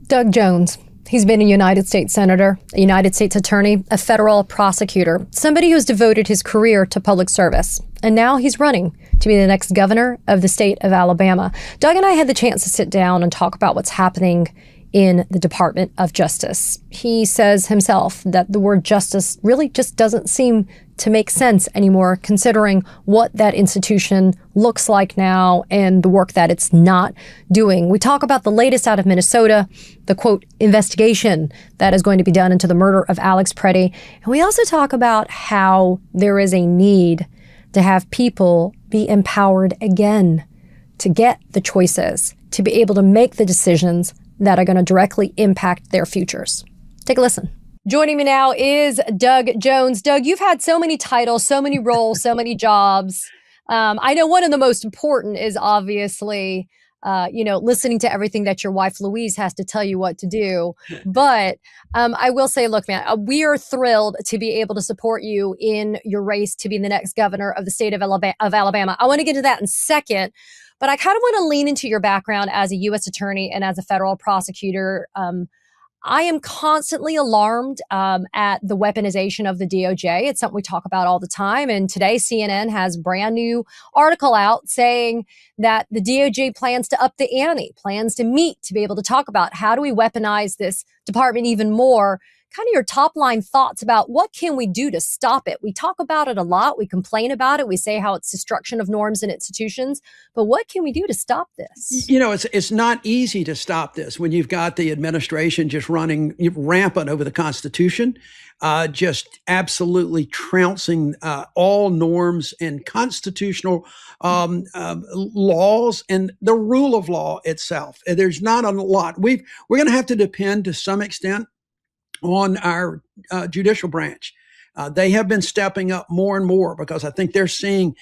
Doug Jones. He's been a United States Senator, a United States Attorney, a federal prosecutor, somebody who's devoted his career to public service. And now he's running to be the next governor of the state of Alabama. Doug and I had the chance to sit down and talk about what's happening in the Department of Justice. He says himself that the word justice really just doesn't seem to make sense anymore, considering what that institution looks like now and the work that it's not doing. We talk about the latest out of Minnesota, the quote, investigation that is going to be done into the murder of Alex Pretti. And we also talk about how there is a need to have people be empowered again to get the choices, to be able to make the decisions that are going to directly impact their futures. Take a listen. Joining me now is Doug Jones. Doug, you've had so many titles, so many roles, so many jobs. I know one of the most important is obviously, listening to everything that your wife, Louise, has to tell you what to do. But I will say, look, man, we are thrilled to be able to support you in your race to be the next governor of the state of Alabama. I want to get to that in a second. But I kind of want to lean into your background as a U.S. attorney and as a federal prosecutor. I am constantly alarmed at the weaponization of the DOJ. It's something we talk about all the time. And today, CNN has a brand new article out saying that the DOJ plans to up the ante, plans to meet to be able to talk about how do we weaponize this department even more. Kind of your top line thoughts about what can we do to stop it? We talk about it a lot. We complain about it. We say how it's destruction of norms and institutions. But what can we do to stop this? You know, it's not easy to stop this when you've got the administration just running rampant over the Constitution, just absolutely trouncing all norms and constitutional laws and the rule of law itself. There's not a lot. We're going to have to depend to some extent on our judicial branch. They have been stepping up more and more because I think they're seeing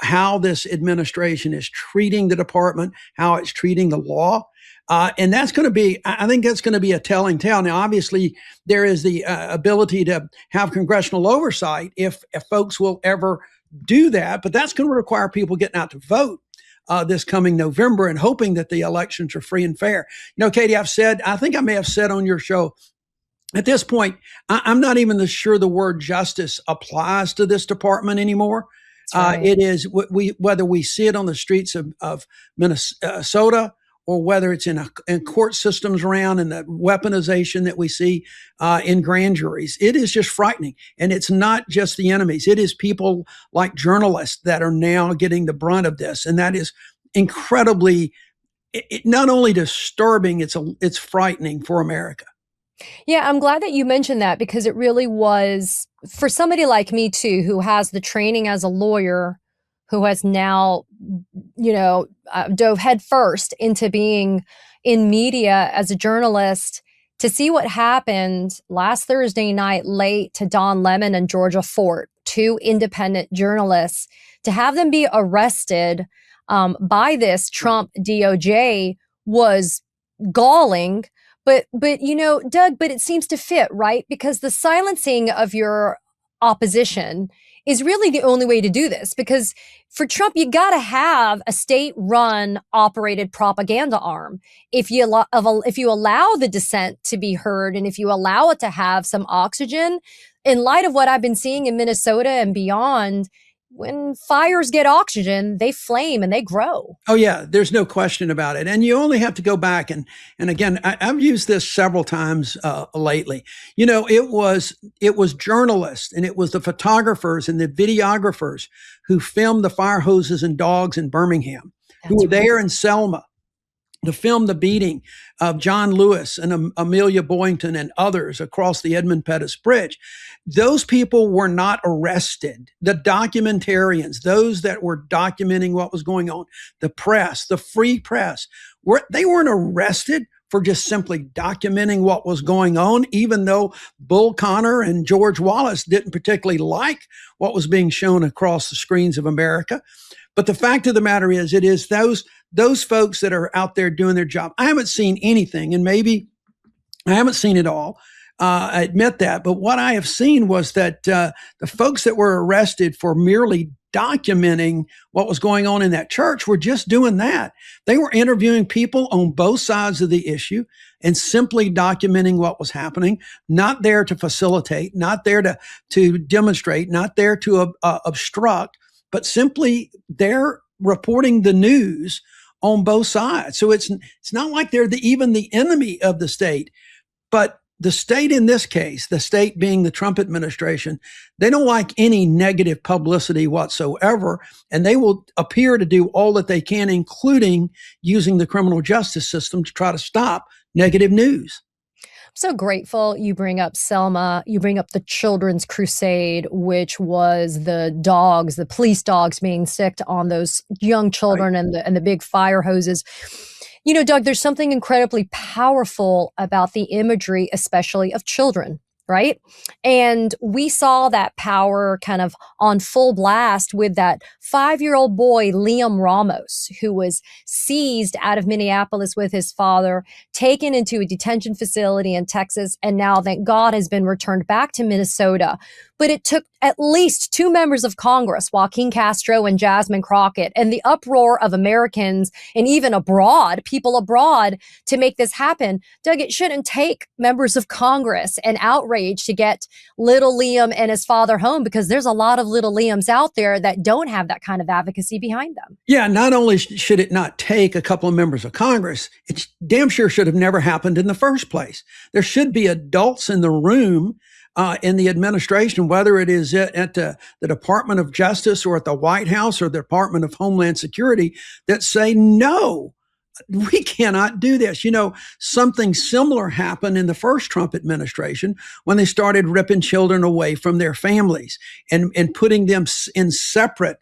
how this administration is treating the department, how it's treating the law. And that's going to be, I think that's going to be a telling tale. Now, obviously, there is the ability to have congressional oversight if folks will ever do that, but that's going to require people getting out to vote this coming November and hoping that the elections are free and fair. You know, Katie, I think I may have said on your show, at this point, I'm not even sure the word justice applies to this department anymore. Right. It is whether we see it on the streets of Minnesota or whether it's in court systems around and the weaponization that we see in grand juries. It is just frightening. And it's not just the enemies. It is people like journalists that are now getting the brunt of this. And that is incredibly, not only disturbing, it's frightening for America. Yeah, I'm glad that you mentioned that because it really was for somebody like me too, who has the training as a lawyer, who has now, dove headfirst into being in media as a journalist, to see what happened last Thursday night late to Don Lemon and Georgia Fort, two independent journalists, to have them be arrested by this Trump DOJ was galling. But Doug, but it seems to fit, right? Because the silencing of your opposition is really the only way to do this. Because for Trump, you got to have a state-run, operated propaganda arm. If you allow the dissent to be heard, and if you allow it to have some oxygen, in light of what I've been seeing in Minnesota and beyond, when fires get oxygen, they flame and they grow. Oh, yeah, there's no question about it. And you only have to go back. And again, I've used this several times lately. You know, it was journalists and it was the photographers and the videographers who filmed the fire hoses and dogs in Birmingham, who were there in Selma to film the beating of John Lewis and Amelia Boynton and others across the Edmund Pettus Bridge. Those people were not arrested. The documentarians, those that were documenting what was going on, the press, the free press, they weren't arrested for just simply documenting what was going on, even though Bull Connor and George Wallace didn't particularly like what was being shown across the screens of America. But the fact of the matter is, it is those folks that are out there doing their job. I haven't seen anything, and maybe I haven't seen it all, admit that. But what I have seen was that the folks that were arrested for merely documenting what was going on in that church were just doing that. They were interviewing people on both sides of the issue and simply documenting what was happening, not there to facilitate, not there to demonstrate, not there to obstruct, but simply they're reporting the news on both sides. So it's not like they're even the enemy of the state, but the state in this case, the state being the Trump administration, they don't like any negative publicity whatsoever, and they will appear to do all that they can, including using the criminal justice system to try to stop negative news. So grateful you bring up Selma. You bring up the Children's Crusade, which was the police dogs being sicked on those young children, right, and the big fire hoses. You know, Doug, there's something incredibly powerful about the imagery, especially of children, right? And we saw that power kind of on full blast with that 5-year-old boy, Liam Ramos, who was seized out of Minneapolis with his father, taken into a detention facility in Texas, and now, thank God, has been returned back to Minnesota. But it took at least 2 members of Congress, Joaquin Castro and Jasmine Crockett, and the uproar of Americans and even abroad, people abroad, to make this happen. Doug, it shouldn't take members of Congress and outrage to get little Liam and his father home, because there's a lot of little Liams out there that don't have that kind of advocacy behind them. Yeah, not only should it not take a couple of members of Congress, it damn sure should have never happened in the first place. There should be adults in the room in the administration, whether it is at the Department of Justice or at the White House or the Department of Homeland Security, that say, no, we cannot do this. You know, something similar happened in the first Trump administration when they started ripping children away from their families and putting them in separate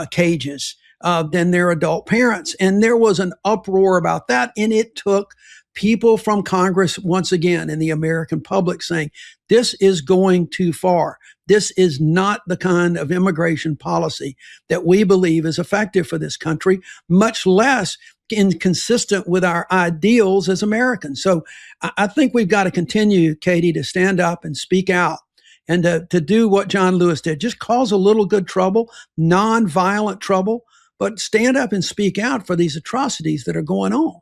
cages than their adult parents. And there was an uproar about that. And it took people from Congress, once again, and the American public saying, this is going too far. This is not the kind of immigration policy that we believe is effective for this country, much less inconsistent with our ideals as Americans. So I think we've got to continue, Katie, to stand up and speak out and to do what John Lewis did. Just cause a little good trouble, nonviolent trouble, but stand up and speak out for these atrocities that are going on.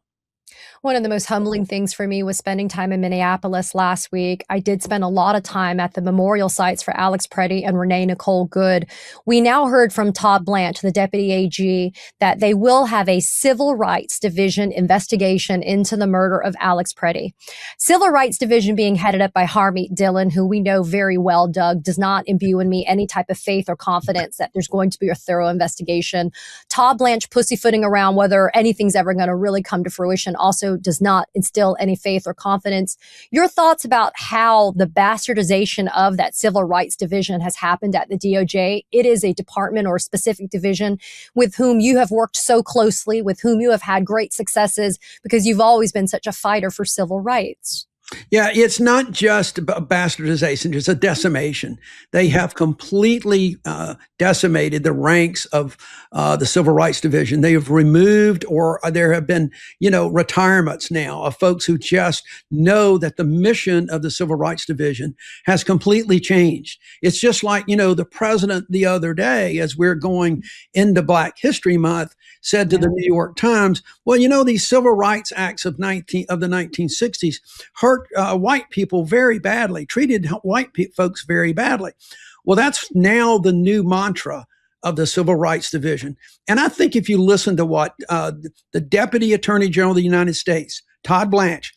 One of the most humbling things for me was spending time in Minneapolis last week. I did spend a lot of time at the memorial sites for Alex Pretti and Renee Nicole Good. We now heard from Todd Blanche, the deputy AG, that they will have a civil rights division investigation into the murder of Alex Pretti. Civil rights division being headed up by Harmeet Dillon, who we know very well, Doug, does not imbue in me any type of faith or confidence that there's going to be a thorough investigation. Todd Blanche pussyfooting around whether anything's ever going to really come to fruition also does not instill any faith or confidence. Your thoughts about how the bastardization of that civil rights division has happened at the DOJ? It is a department or a specific division with whom you have worked so closely, with whom you have had great successes, because you've always been such a fighter for civil rights. Yeah, it's not just a bastardization, it's a decimation. They have completely decimated the ranks of the Civil Rights Division. They have removed, or there have been, retirements now of folks who just know that the mission of the Civil Rights Division has completely changed. It's just like, the president the other day, as we're going into Black History Month, said to the New York Times, well, these civil rights acts of the 1960s hurt white people very badly, treated white folks very badly. Well, that's now the new mantra of the Civil Rights Division. And I think if you listen to what the Deputy Attorney General of the United States, Todd Blanche,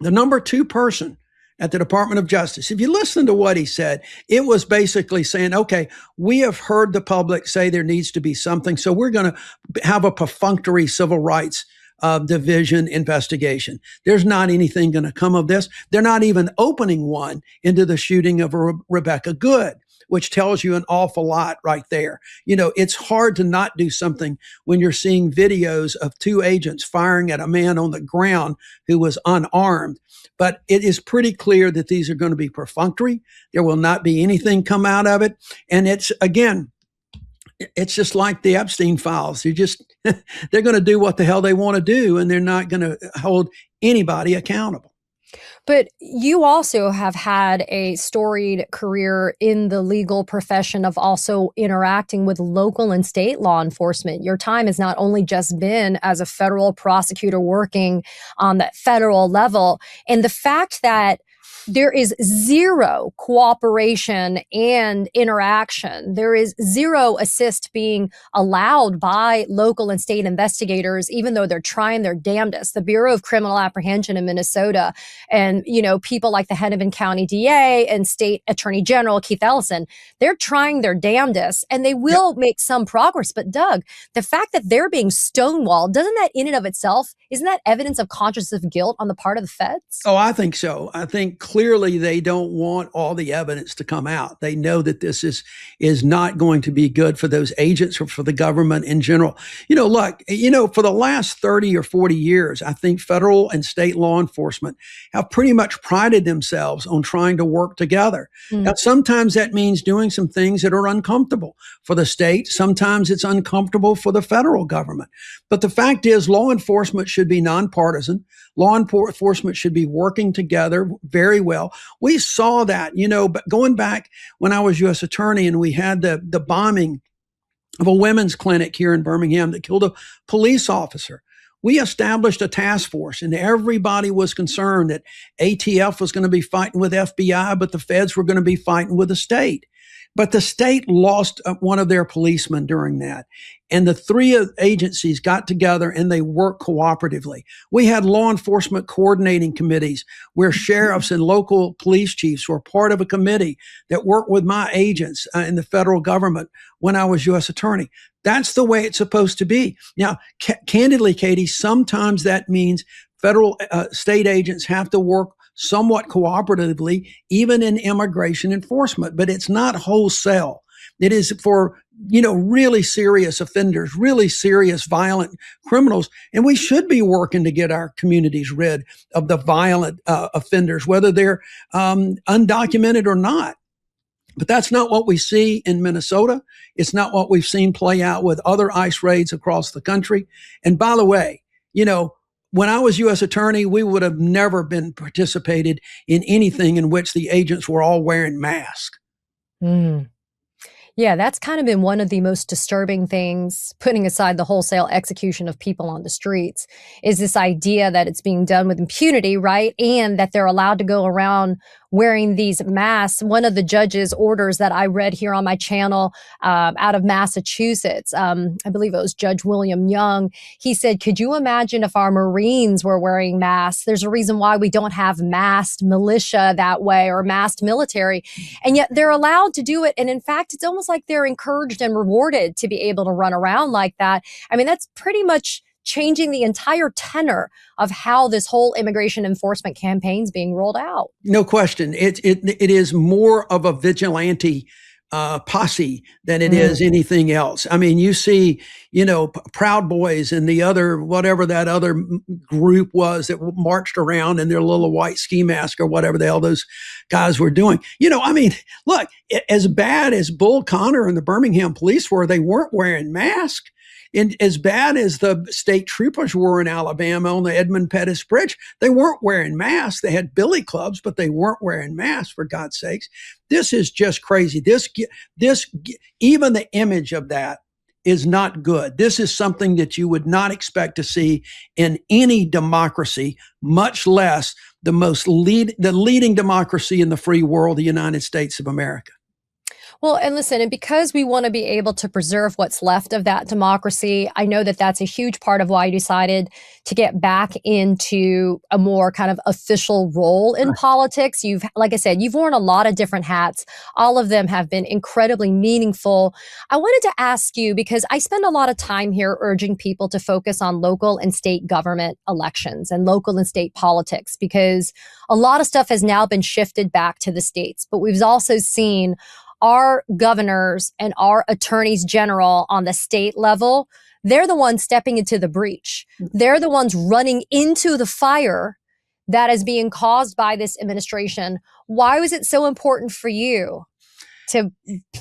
the number 2 person at the Department of Justice, if you listen to what he said, it was basically saying, okay, we have heard the public say there needs to be something, so we're going to have a perfunctory civil rights division investigation. There's not anything going to come of this. They're not even opening one into the shooting of Rebecca Good, which tells you an awful lot right there. It's hard to not do something when you're seeing videos of 2 agents firing at a man on the ground who was unarmed. But it is pretty clear that these are going to be perfunctory. There will not be anything come out of it. And it's just like the Epstein files. They're going to do what the hell they want to do, and they're not going to hold anybody accountable. But you also have had a storied career in the legal profession of also interacting with local and state law enforcement. Your time has not only just been as a federal prosecutor working on that federal level, and the fact that there is zero cooperation and interaction. There is zero assist being allowed by local and state investigators, even though they're trying their damnedest. The Bureau of Criminal Apprehension in Minnesota and, people like the Hennepin County DA and State Attorney General Keith Ellison, they're trying their damnedest and they will make some progress. But Doug, the fact that they're being stonewalled, doesn't that in and of itself, isn't that evidence of consciousness of guilt on the part of the feds? Oh, I think so. I think clearly they don't want all the evidence to come out. They know that this is not going to be good for those agents or for the government in general. Look, for the last 30 or 40 years, I think federal and state law enforcement have pretty much prided themselves on trying to work together. Now, sometimes that means doing some things that are uncomfortable for the state. Sometimes it's uncomfortable for the federal government. But the fact is, law enforcement should be nonpartisan. Law enforcement should be working together very well. We saw that, but going back when I was U.S. attorney and we had the bombing of a women's clinic here in Birmingham that killed a police officer. We established a task force and everybody was concerned that ATF was going to be fighting with FBI, but the feds were going to be fighting with the state. But the state lost one of their policemen during that. And the three agencies got together and they worked cooperatively. We had law enforcement coordinating committees where sheriffs and local police chiefs were part of a committee that worked with my agents in the federal government when I was U.S. attorney. That's the way it's supposed to be. Now, candidly, Katie, sometimes that means federal state agents have to work somewhat cooperatively, even in immigration enforcement, but it's not wholesale. It is for, really serious offenders, really serious violent criminals. And we should be working to get our communities rid of the violent offenders, whether they're undocumented or not. But that's not what we see in Minnesota. It's not what we've seen play out with other ICE raids across the country. And by the way, when I was U.S. attorney, we would have never been participated in anything in which the agents were all wearing masks. Yeah, that's kind of been one of the most disturbing things, putting aside the wholesale execution of people on the streets, is this idea that it's being done with impunity, right? And that they're allowed to go around wearing these masks. One of the judge's orders that I read here on my channel out of Massachusetts, I believe it was Judge William Young, he said, could you imagine if our Marines were wearing masks? There's a reason why we don't have masked militia that way or masked military. And yet they're allowed to do it. And in fact, it's almost like they're encouraged and rewarded to be able to run around like that. I mean, that's pretty much changing the entire tenor of how this whole immigration enforcement campaign is being rolled out. No question. It is more of a vigilante posse than it is anything else. I mean, you see, Proud Boys and the other, whatever that other group was that marched around in their little white ski mask or whatever the hell those guys were doing. Look, as bad as Bull Connor and the Birmingham police were, they weren't wearing masks. And as bad as the state troopers were in Alabama on the Edmund Pettus Bridge, they weren't wearing masks. They had billy clubs, but they weren't wearing masks, for God's sakes. This is just crazy. This, even the image of that is not good. This is something that you would not expect to see in any democracy, much less the leading democracy in the free world, the United States of America. Well, and listen, and because we want to be able to preserve what's left of that democracy, I know that that's a huge part of why you decided to get back into a more kind of official role in politics. Like I said, you've worn a lot of different hats. All of them have been incredibly meaningful. I wanted to ask you, because I spend a lot of time here urging people to focus on local and state government elections and local and state politics, because a lot of stuff has now been shifted back to the states. But we've also seen our governors and our attorneys general on the state level, they're the ones stepping into the breach. They're the ones running into the fire that is being caused by this administration. Why was it so important for you to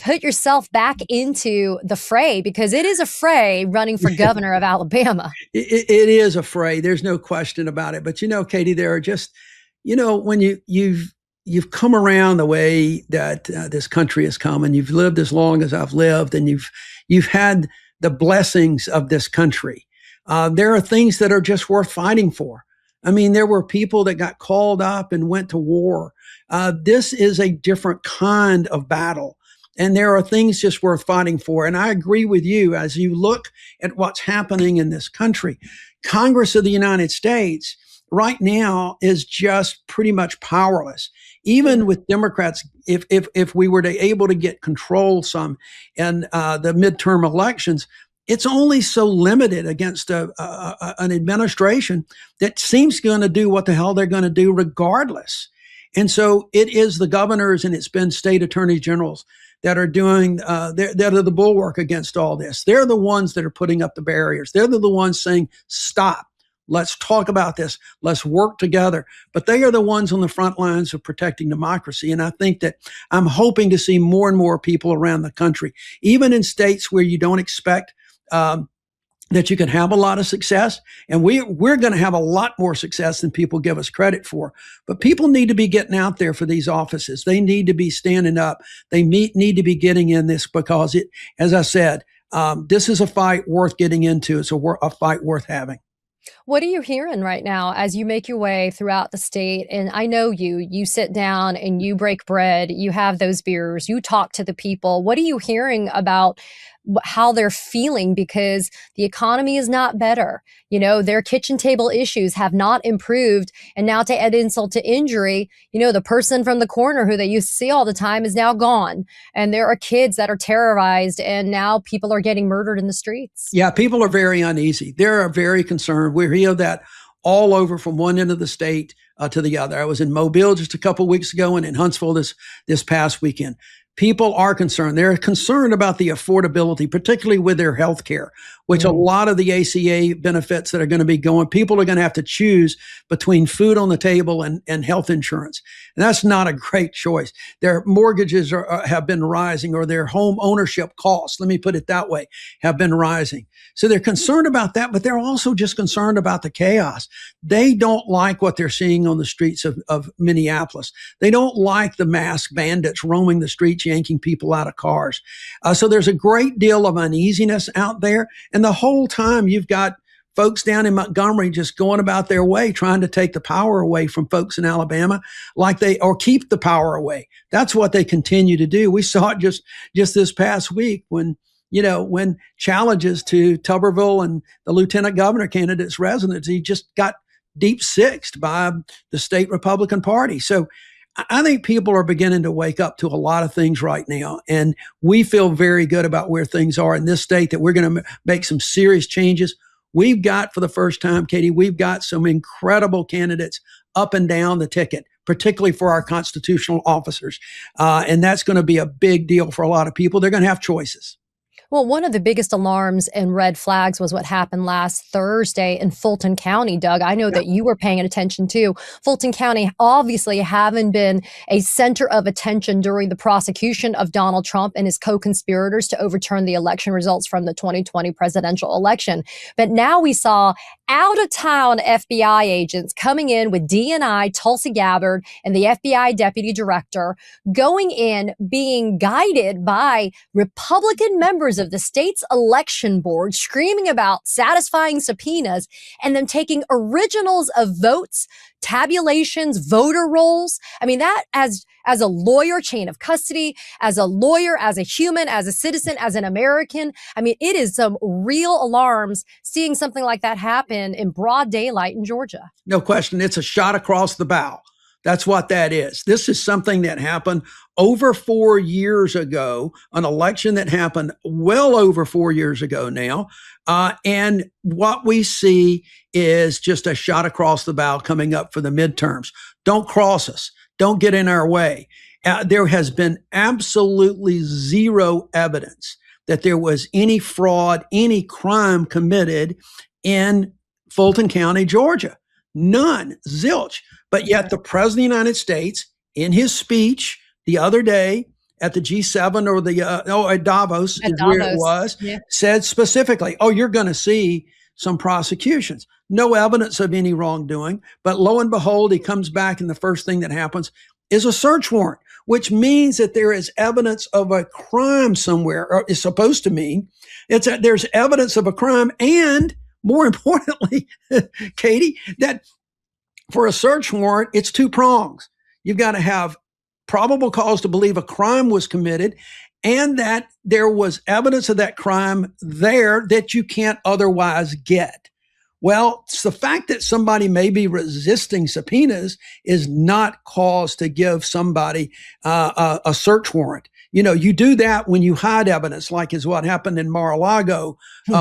put yourself back into the fray? Because it is a fray running for governor of Alabama. It is a fray. There's no question about it. But Katie, there are just when you've come around the way that this country has come, and you've lived as long as I've lived, and you've had the blessings of this country. There are things that are just worth fighting for. I mean, there were people that got called up and went to war. This is a different kind of battle. And there are things just worth fighting for. And I agree with you as you look at what's happening in this country. Congress of the United States right now is just pretty much powerless. Even with Democrats, if we were able to get control some in the midterm elections, it's only so limited against an administration that seems going to do what the hell they're going to do regardless. And so it is the governors and it's been state attorney generals that are doing, that are the bulwark against all this. They're the ones that are putting up the barriers. They're the ones saying, stop. Let's talk about this. Let's work together. But they are the ones on the front lines of protecting democracy. And I think that I'm hoping to see more and more people around the country, even in states where you don't expect that you can have a lot of success. And we're going to have a lot more success than people give us credit for. But people need to be getting out there for these offices. They need to be standing up. They need to be getting in this because it, as I said, this is a fight worth getting into. It's a fight worth having. What are you hearing right now as you make your way throughout the state? And I know you sit down and you break bread, you have those beers, you talk to the people. What are you hearing about how they're feeling? Because the economy is not better. Their kitchen table issues have not improved. And now to add insult to injury, the person from the corner who they used to see all the time is now gone. And there are kids that are terrorized and now people are getting murdered in the streets. Yeah, people are very uneasy. They're very concerned. We hear that all over from one end of the state to the other. I was in Mobile just a couple of weeks ago and in Huntsville this past weekend. People are concerned. They're concerned about the affordability, particularly with their health care, which a lot of the ACA benefits that are going to be going, people are going to have to choose between food on the table and health insurance. And that's not a great choice. Their mortgages have been rising, or their home ownership costs, let me put it that way, have been rising. So they're concerned about that, but they're also just concerned about the chaos. They don't like what they're seeing on the streets of Minneapolis. They don't like the masked bandits roaming the streets, yanking people out of cars. So there's a great deal of uneasiness out there. And the whole time you've got folks down in Montgomery just going about their way, trying to take the power away from folks in Alabama, or keep the power away. That's what they continue to do. We saw it just this past week when challenges to Tuberville and the lieutenant governor candidate's residency just got deep sixed by the state Republican Party. So I think people are beginning to wake up to a lot of things right now. And we feel very good about where things are in this state, that we're going to make some serious changes. We've got, for the first time, Katie, we've got some incredible candidates up and down the ticket, particularly for our constitutional officers. And that's going to be a big deal for a lot of people. They're going to have choices. Well, one of the biggest alarms and red flags was what happened last Thursday in Fulton County, Doug. I know that you were paying attention too. Fulton County obviously having been a center of attention during the prosecution of Donald Trump and his co-conspirators to overturn the election results from the 2020 presidential election. But now we saw out-of-town FBI agents coming in with DNI, Tulsi Gabbard, and the FBI deputy director going in, being guided by Republican members of the state's election board, screaming about satisfying subpoenas, and then taking originals of votes, tabulations, voter rolls. I mean, that as a lawyer, chain of custody, as a lawyer, as a human, as a citizen, as an American, I mean, it is some real alarms seeing something like that happen in broad daylight in Georgia. No question. It's a shot across the bow. That's what that is. This is something that happened over 4 years ago, an election that happened well over 4 years ago now. And what we see is just a shot across the bow coming up for the midterms. Don't cross us. Don't get in our way. There has been absolutely zero evidence that there was any fraud, any crime committed in Fulton County, Georgia. None, zilch. But yet the president of the United States, in his speech the other day at the G7 or at Davos, where it was, said specifically, you're going to see some prosecutions. no evidence of any wrongdoing. But lo and behold, he comes back, and the first thing that happens is a search warrant, which means that there is evidence of a crime somewhere, or is supposed to mean there's evidence of a crime. And more importantly, Katie, that for a search warrant, it's two prongs. You've got to have probable cause to believe a crime was committed, and that there was evidence of that crime there that you can't otherwise get. Well, it's the fact that somebody may be resisting subpoenas is not cause to give somebody a search warrant. You do that when you hide evidence, like is what happened in Mar-a-Lago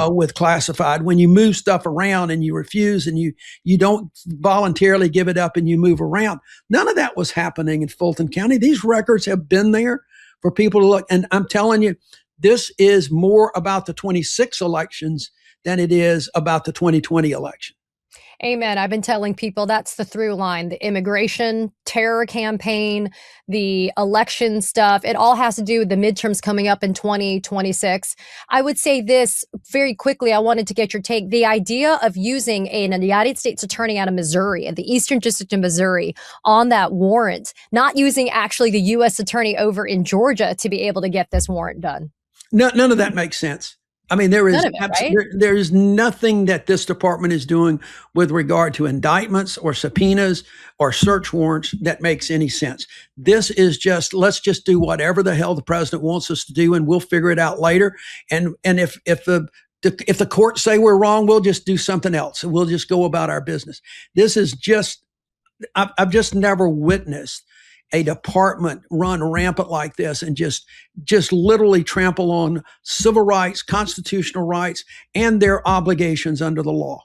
with classified, when you move stuff around and you refuse and you don't voluntarily give it up and you move around. None of that was happening in Fulton County. These records have been there for people to look. And I'm telling you, this is more about the 26 elections than it is about the 2020 election. Amen. I've been telling people that's the through line, the immigration terror campaign, the election stuff. It all has to do with the midterms coming up in 2026. I would say this very quickly. I wanted to get your take. The idea of using a United States attorney out of Missouri, at the Eastern District of Missouri, on that warrant, not using actually the U.S. attorney over in Georgia to be able to get this warrant done. No, none of that makes sense. I mean, there is nothing that this department is doing with regard to indictments or subpoenas or search warrants that makes any sense. This is just, let's just do whatever the hell the president wants us to do, and we'll figure it out later. And if the courts say we're wrong, we'll just do something else, and we'll just go about our business. This is just, I've just never witnessed a department run rampant like this and just literally trample on civil rights, constitutional rights, and their obligations under the law.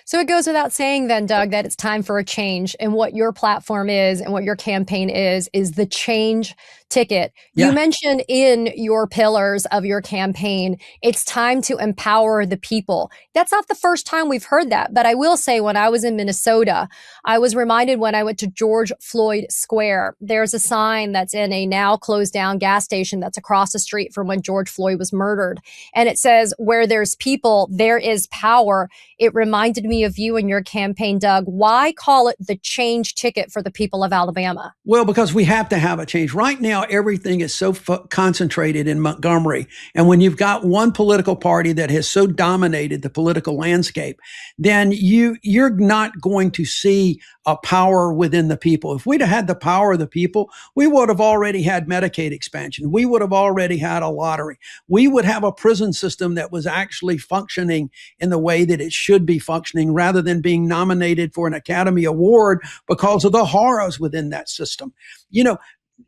So it goes without saying then, Doug, that it's time for a change. And what your platform is and what your campaign is the change ticket. Yeah. You mentioned in your pillars of your campaign, it's time to empower the people. That's not the first time we've heard that. But I will say, when I was in Minnesota, I was reminded when I went to George Floyd Square, there's a sign that's in a now closed down gas station that's across the street from when George Floyd was murdered. And it says, where there's people, there is power. It reminded me of you and your campaign, Doug. Why call it the change ticket for the people of Alabama? Well, because we have to have a change. Right now, everything is so concentrated in Montgomery. And when you've got one political party that has so dominated the political landscape, then you're not going to see a power within the people. If we'd have had the power of the people, we would have already had Medicaid expansion. We would have already had a lottery. We would have a prison system that was actually functioning in the way that it should be functioning, rather than being nominated for an Academy Award because of the horrors within that system.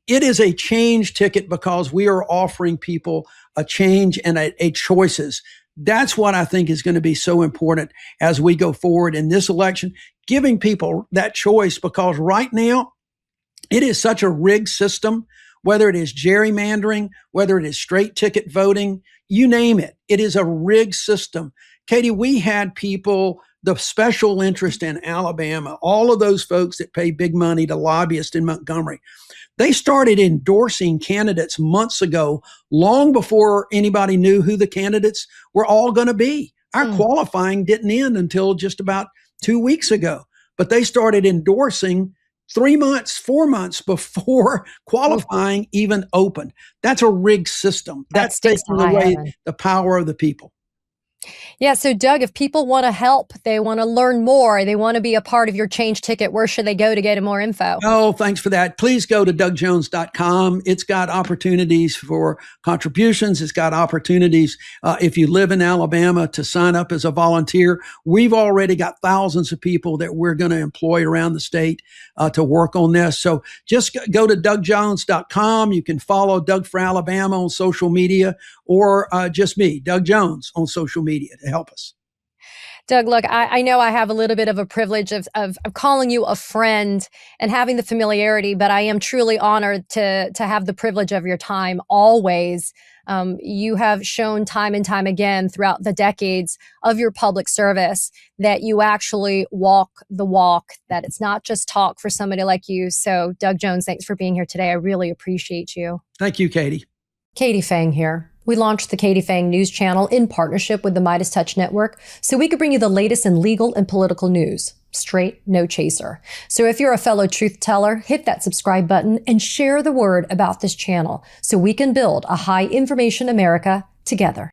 It is a change ticket because we are offering people a change and a choices. That's what I think is going to be so important as we go forward in this election, giving people that choice, because right now it is such a rigged system, whether it is gerrymandering, whether it is straight ticket voting, you name it. It is a rigged system. Katie, we had people, the special interest in Alabama, all of those folks that pay big money to lobbyists in Montgomery, they started endorsing candidates months ago, long before anybody knew who the candidates were all going to be. Our qualifying didn't end until just about 2 weeks ago, but they started endorsing 3 months, 4 months before qualifying even opened. That's a rigged system. That's taking away the power of the people. Yeah. So, Doug, if people want to help, they want to learn more, they want to be a part of your change ticket, where should they go to get more info? Oh, thanks for that. Please go to DougJones.com. It's got opportunities for contributions. It's got opportunities, if you live in Alabama, to sign up as a volunteer. We've already got thousands of people that we're going to employ around the state to work on this. So just go to DougJones.com. You can follow Doug for Alabama on social media, or just me, Doug Jones, on social media to help us. Doug, look, I know I have a little bit of a privilege of calling you a friend and having the familiarity, but I am truly honored to have the privilege of your time always. You have shown time and time again throughout the decades of your public service that you actually walk the walk, that it's not just talk for somebody like you. So, Doug Jones, thanks for being here today. I really appreciate you. Thank you, Katie. Katie Phang here. We launched the Katie Phang News Channel in partnership with the Midas Touch Network so we could bring you the latest in legal and political news. Straight, no chaser. So if you're a fellow truth teller, hit that subscribe button and share the word about this channel so we can build a high information America together.